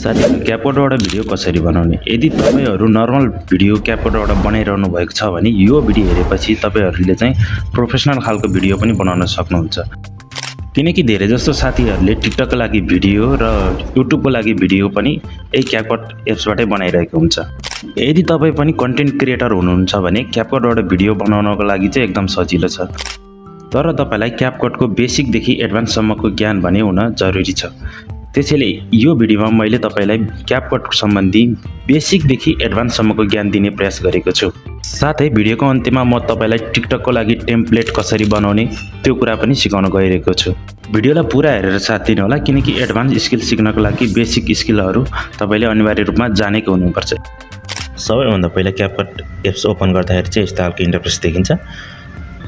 साथीहरु क्यापकटबाट भिडियो कसरी बनाउने यदि तपाईहरु नर्मल भिडियो क्यापकटबाट बनाइरहनु भएको छ भने यो भिडियो हेरेपछि तपाईहरुले चाहिँ प्रोफेसनल खालको भिडियो पनि बनाउन सक्नुहुन्छ किनकि धेरै जस्तो साथीहरुले टिकटकको लागि भिडियो र युट्युबको लागि भिडियो पनि यही क्यापकट एप्सबाटै बनाइरहेको हुन्छ यदि तपाई पनि कन्टेन्ट क्रिएटर हुनुहुन्छ भने क्यापकटबाट भिडियो बनाउनको लागि चाहिँ एकदम सजिलो छ तर तपाईलाई क्यापकटको बेसिक देखि एडभान्स सम्मको ज्ञान भने हुन जरुरी छ त्यसैले यो भिडियोमा मैले तपाईलाई क्यापकट सम्बन्धी बेसिक देखि एडभान्स सम्मको ज्ञान दिने प्रयास गरेको छु साथै भिडियोको अन्त्यमा म तपाईलाई टिकटकको लागि टेम्प्लेट कसरी बनाउने त्यो कुरा पनि सिकाउन गइरहेको छु भिडियोलाई पुरा हेरेर साथ दिनु होला किनकि एडभान्स स्किल सिक्नको लागि बेसिक स्किलहरु तपाईले अनिवार्य रूपमा जानेको हुनुपर्छ सबैभन्दा पहिला क्यापकट एप्स ओपन गर्दाखेरि चाहिँ यस्तो खालको इन्टरफेस देखिन्छ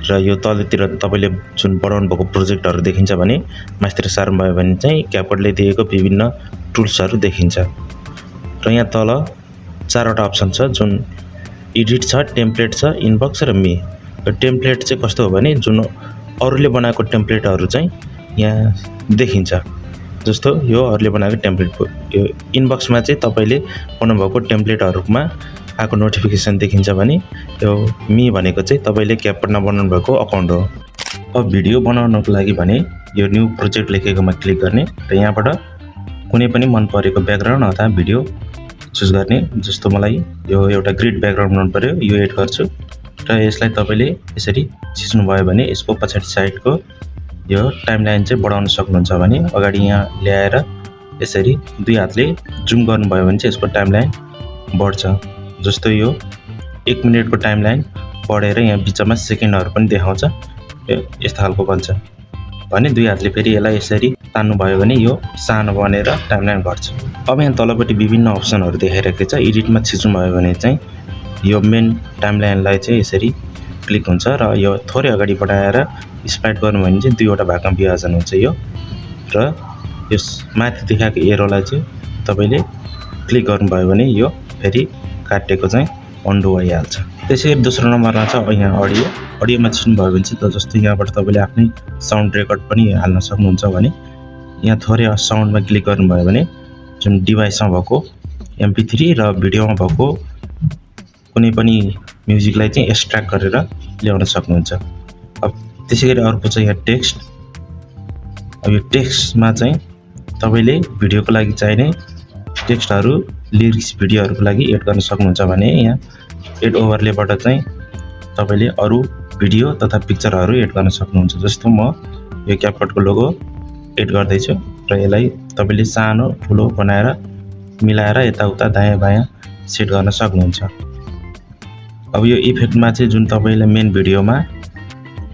र यो तलतिर तपाईले जुन बनाउनु भएको प्रोजेक्टहरु देखिन्छ भने मास्टर सार्नु भयो भने चाहिँ क्यापकटले दिएको विभिन्न टुल्सहरु देखिन्छ र यहाँ तल चारवटा अप्सन छ जुन एडिट छ टेम्प्लेट छ इनबक्स र मी र टेम्प्लेट चाहिँ कस्तो हो भने जुन अरूले बनाएको टेम्प्लेटहरु चाहिँ यहाँ देखिन्छ जस्तो यो अरूले बनाएको टेम्प्लेट यो इनबक्समा चाहिँ तपाईले बनाउनु भएको टेम्प्लेटहरुमा आको नोटिफिकेसन देखिन्छ भने यो मी भनेको चाहिँ तपाईले क्यापकटमा बनाउनु भएको अकाउन्ट हो अब भिडियो बनाउनको लागि भने यो न्यू प्रोजेक्ट लेखेकोमा क्लिक गर्ने र यहाँबाट कुनै पनि मन परेको ब्याकग्राउन्ड अथवा भिडियो चुज गर्ने जस्तो मलाई यो एउटा ग्रिड ब्याकग्राउन्ड मन पर्यो यो एड गर्छु र यसलाई तपाईले यसरी छिच्नु भयो भने यसको पछाडी साइडको यो टाइमलाइन चाहिँ बढाउन सक्नुहुन्छ भने अगाडि यहाँ ल्याएर यसरी दुई हातले जुम गर्नु भयो भने चाहिँ यसको टाइमलाइन बढ्छ जस्तो यो 1 मिनेटको टाइमलाइन बढेर यहाँ बिचमा सेकेन्डहरु पनि देखाउँछ यस्तो खालको बन्छ भने दुई हातले फेरि यसलाई यसरी तान्नु भयो भने यो सानो बनेर टाइमलाइन घट्छ अब यहाँ तलपट्टि विभिन्न अप्सनहरु देखाइरहेको छ एडिटमा छिच्नु भयो भने चाहिँ यो मेन टाइमलाइनलाई चाहिँ यसरी क्लिक हुन्छ र यो थोरै अगाडि बढाएर स्प्लाइट गर्नु भने चाहिँ दुईवटा भागमा विभाजन हुन्छ यो र यस माथि देखाएको एरोलाई चाहिँ तपाईले क्लिक गर्नु भयो भने यो फेरि काटेको चाहिँ अन्डु भइहाल्छ त्यसैगरी दोस्रो नम्बरमा छ यहाँ अडियोमा छिच्नु भयो भने चाहिँ जस्तो यहाँबाट तपाईले आफ्नै साउन्ड रेकर्ड पनि हाल्न सक्नुहुन्छ भने यहाँ थोरै साउन्डमा क्लिक गर्नु भयो भने जुन डिभाइसमा भएको MP3 र भिडियोमा भएको कुनै पनि म्युजिकलाई चाहिँ एक्सट्र्याक्ट गरेर ल्याउन सक्नुहुन्छ अब त्यसैगरी अर्को चाहिँ यहाँ टेक्स्ट अब यो टेक्स्टमा चाहिँ तपाईले भिडियोको लागि चाहिने टेक्स्टहरु लिरिक्स भिडियोहरुको लागि एड गर्न सक्नुहुन्छ भने यहाँ एड ओभरलेबाट चाहिँ तपाईले अरु भिडियो तथा पिक्चरहरु एड गर्न सक्नुहुन्छ जस्तो म यो क्यापकटको लोगो एड गर्दै छु र यसलाई तपाईले सानो ठुलो बनाएर मिलाएर यताउता दायाँ बायाँ सेट गर्न सक्नुहुन्छ अब यो इफेक्टमा चाहिँ जुन तपाईले मेन भिडियोमा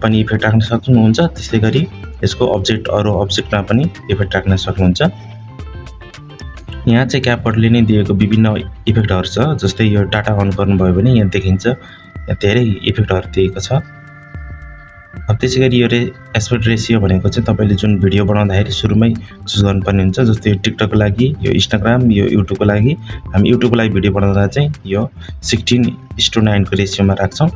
पनि इफेक्ट राख्न सक्नुहुन्छ त्यसैगरी यसको अब्जेक्ट अरु अब्जेक्टमा पनि इफेक्ट राख्न सक्नुहुन्छ यहाँ चाहिँ क्यापकटले नै दिएको विभिन्न इफेक्टहरु छ जस्तै यो डाटा अन गर्नु भयो भने यहाँ देखिन्छ यहाँ धेरै इफेक्टहरु दिएको छ अब त्यसैगरी यो एस्पेक्ट रेशियो भनेको चाहिँ तपाईले जुन भिडियो बनाउँदाखेरि सुरुमै चुज गर्नुपर्ने हुन्छ जस्तै यो टिकटकको लागि यो इन्स्टाग्राम यो युट्युबको लागि हामी युट्युबको लागि भिडियो बनाउँदा चाहिँ यो 16:9 को रेशियोमा राख्छौं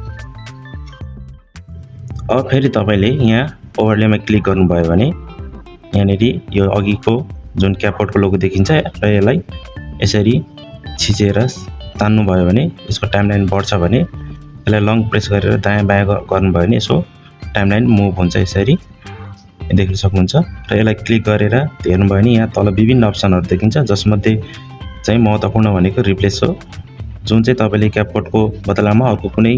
अब फेरि तपाईले यहाँ ओभरलेमा क्लिक गर्नुभयो भने यहाँनेरि यो अघिको जुन क्यापकटको लोगो देखिन्छ र यसलाई यसरी छिचेर तान्नु भयो भने यसको टाइमलाइन बढ्छ भने यसलाई लङ प्रेस गरेर दायाँ बायाँ गर्नु भयो भने यसको टाइमलाइन मुभ हुन्छ यसरी देख्न सक्नुहुन्छ र यसलाई क्लिक गरेर हेर्नु भयो भने यहाँ तल विभिन्न अप्सनहरु देखिन्छ जसमध्ये चाहिँ महत्त्वपूर्ण भनेको रिप्लेस हो जुन चाहिँ तपाईले क्यापकटको बदलामा अर्को कुनै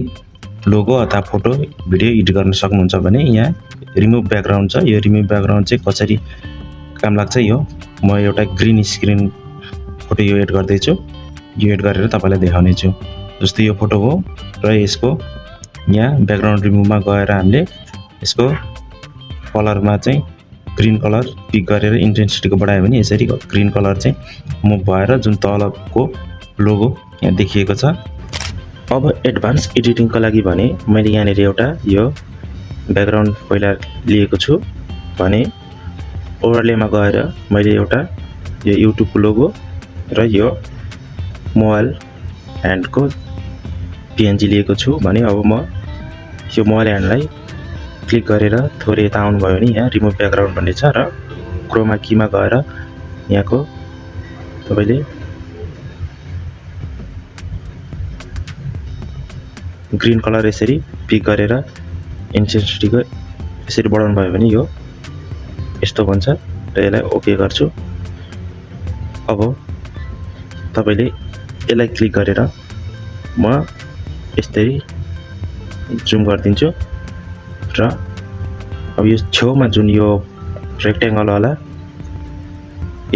लोगो अथवा फोटो भिडियो एडिट गर्न सक्नुहुन्छ भने यहाँ रिमुभ ब्याकग्राउन्ड छ यो रिमुभ ब्याकग्राउन्ड चाहिँ कसरी काम लाग्छ यो म एउटा ग्रीन स्क्रिन फोटो यो एड गर्दै छु यो एड गरेर तपाईलाई देखाउने छु जस्तो यो फोटो हो र यसको यहाँ ब्याकग्राउन्ड रिमुभमा गएर हामीले यसको कलरमा चाहिँ ग्रीन कलर पिक गरेर इन्टेन्सिटीको बढायो भने यसरी ग्रीन कलर चाहिँ मुभ भएर जुन तलको लोगो यहाँ देखिएको छ अब एडभान्स एडिटिङको लागि भने मैले यहाँनेर एउटा यो ब्याकग्राउन्ड पहिला लिएको छु भने ओभरलेमा गएर मैले एउटा यो युट्युबको लोगो र यो मोबाइल ह्यान्डको PNG लिएको छु भने अब म यो मोबाइल ह्यान्डलाई क्लिक गरेर थोरै यता आउनु भयो भने यहाँ रिमुभ ब्याकग्राउन्ड भन्ने छ र क्रोमा कीमा गएर यहाँको तपाईले ग्रीन कलर यसरी पिक गरेर इन्टेन्सिटीको यसरी बढाउनु भयो भने यो यस्तो बन्छ र यसलाई ओके गर्छु। अब तपाईले यसलाई क्लिक गरेर म यसरी जुम गरिदिन्छु र अब यो छेउमा जुन यो रेक्टेंगल वाला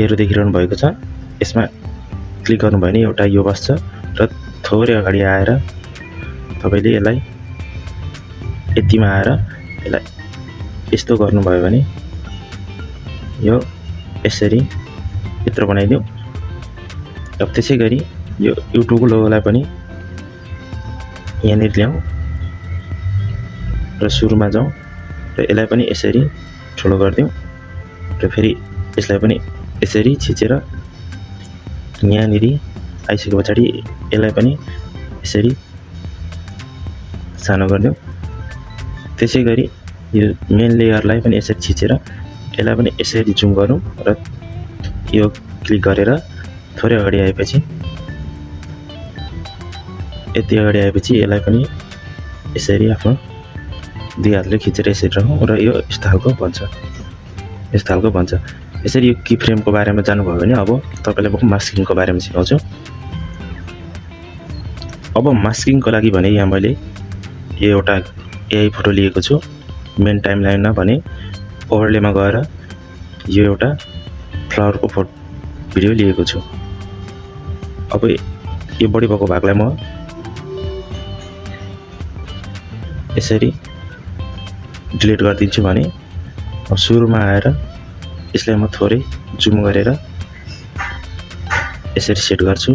एरो देखिरहनु भएको छ यसमा क्लिक गर्नु भयो भने एउटा यो बस्छ र थोरै अगाडि आएर तपाईले यसलाई यतिमा आएर यसलाई यस्तो गर्नुभयो भने यो यसरी भित्र बनाइदिउ। अब त्यसैगरी यो युट्युबको लोगोलाई पनि यहाँनिर ल्याउँ र सुरुमा जाउँ र यसलाई पनि यसरी ठुलो गरिदिउँ र फेरि यसलाई पनि यसरी छिचेर यहाँनिर आइसके पछाडि यसलाई पनि यसरी सानो गरिदिउँ। त्यसैगरी यो मेन लेयरलाई पनि यसरी छिचेर यसलाई पनि यसरी जुम गरौँ र यो क्लिक गरेर थोरै अगाडि आएपछि यति अगाडि आएपछि यसलाई पनि यसरी आफ्नो दुई हातले खिचेर यसरी राखौँ र यो यस्तो खालको बन्छ। यसरी यो की फ्रेमको बारेमा जान्नुभयो भने अब तपाईलाई म मास्किङको बारेमा सिकाउँछु। अब मास्किङको लागि भने यहाँ मैले यो एउटा एआई फोटो लिएको छु। मेन टाइमलाइनमा भने ओभरलेमा गएर यो एउटा फ्लावरको भिडियो लिएको छु। अब यो बढी भएको भागलाई म यसरी डिलिट गरिदिन्छु भने अब सुरुमा आएर यसलाई म थोरै जुम गरेर यसरी सेट गर्छु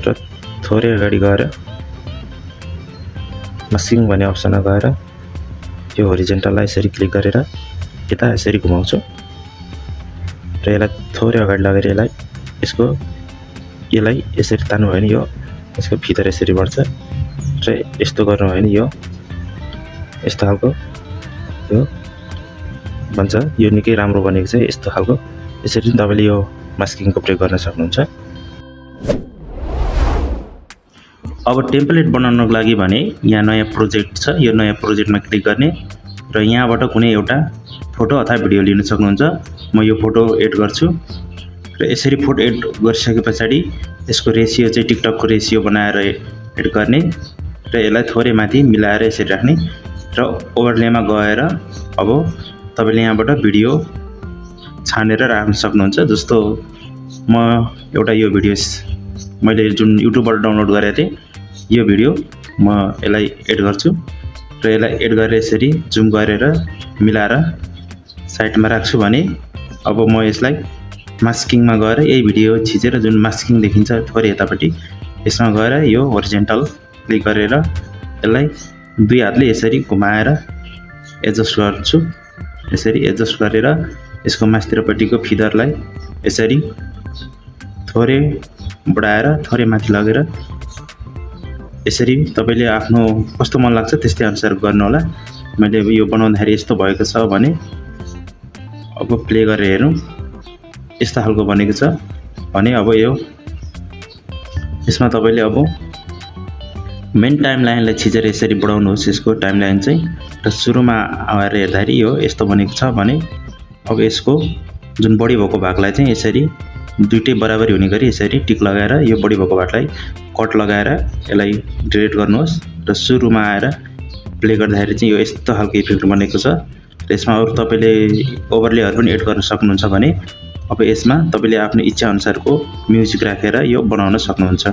र थोरै अगाडि गएर मास्किङ भन्ने अप्सनमा गएर यो होरिजन्टललाई यसरी क्लिक गरेर यता यसरी घुमाउँछु र यसलाई थोरै अगाडि लगेर यसलाई यसरी तान्नु भयो भने यो यसको भित्र यसरी बढ्छ र यस्तो गर्नु भयो भने यो यस्तो खालको यो बन्छ। यो निकै राम्रो बनेको छ यस्तो खालको। यसरी तपाईले यो मास्किङको प्रयोग गर्न सक्नुहुन्छ। अब टेम्प्लेट बनाउनको लागि भने यहाँ नयाँ प्रोजेक्ट छ। यो नयाँ प्रोजेक्टमा क्लिक गर्ने र यहाँबाट कुनै एउटा फोटो अथवा भिडियो लिन सक्नुहुन्छ। म यो फोटो एड गर्छु र यसरी फोटो एड गरिसके पछाडि यसको रेशियो चाहिँ टिकटकको रेशियो बनाएर एड गर्ने र यसलाई थोरै माथि मिलाएर यसरी राख्ने र ओभरलेमा गएर अब तपाईले यहाँबाट भिडियो छानेर राख्न सक्नुहुन्छ। जस्तो म एउटा यो भिडियो मैले जुन युट्युबबाट डाउनलोड गरेको थिएँ यो भिडियो म यसलाई एड गर्छु र यसलाई एड गरेर यसरी जुम गरेर मिलाएर साइडमा राख्छु भने अब म यसलाई मास्किङमा गएर यही भिडियो छिचेर जुन मास्किङ देखिन्छ थोरै यतापट्टि यसमा गएर यो होरिजन्टल क्लिक गरेर यसलाई दुई हातले यसरी घुमाएर एडजस्ट गर्छु। यसरी एडजस्ट गरेर यसको माथितिरपट्टिको फिदरलाई यसरी थोरै बढाएर थोरै माथि लगेर यसरी तपाईले आफ्नो कस्तो मन लाग्छ त्यस्तै अनुसार गर्नु होला। मैले यो बनाउँदाखेरि यस्तो भएको छ भने अब प्ले गरेर हेरौँ यस्तो खालको बनेको छ भने अब यो यसमा तपाईले अब मेन टाइमलाइनलाई छिचेर यसरी बढाउनुहोस्। यसको टाइमलाइन चाहिँ र सुरुमा आएर हेर्दाखेरि यो यस्तो बनेको छ भने अब यसको जुन बढी भएको भागलाई चाहिँ यसरी दुईटै बराबरी हुने गरी यसरी टिक लगाएर यो बढी भएको भागलाई कट लगाएर यसलाई डिलिट गर्नुहोस् र सुरुमा आएर प्ले गर्दाखेरि चाहिँ यो यस्तो खालको इफेक्ट बनेको छ। र यसमा अरु तपाईले ओभरलेहरु पनि एड गर्न सक्नुहुन्छ भने अब यसमा तपाईले आफ्नो इच्छा अनुसारको म्युजिक राखेर यो बनाउन सक्नुहुन्छ।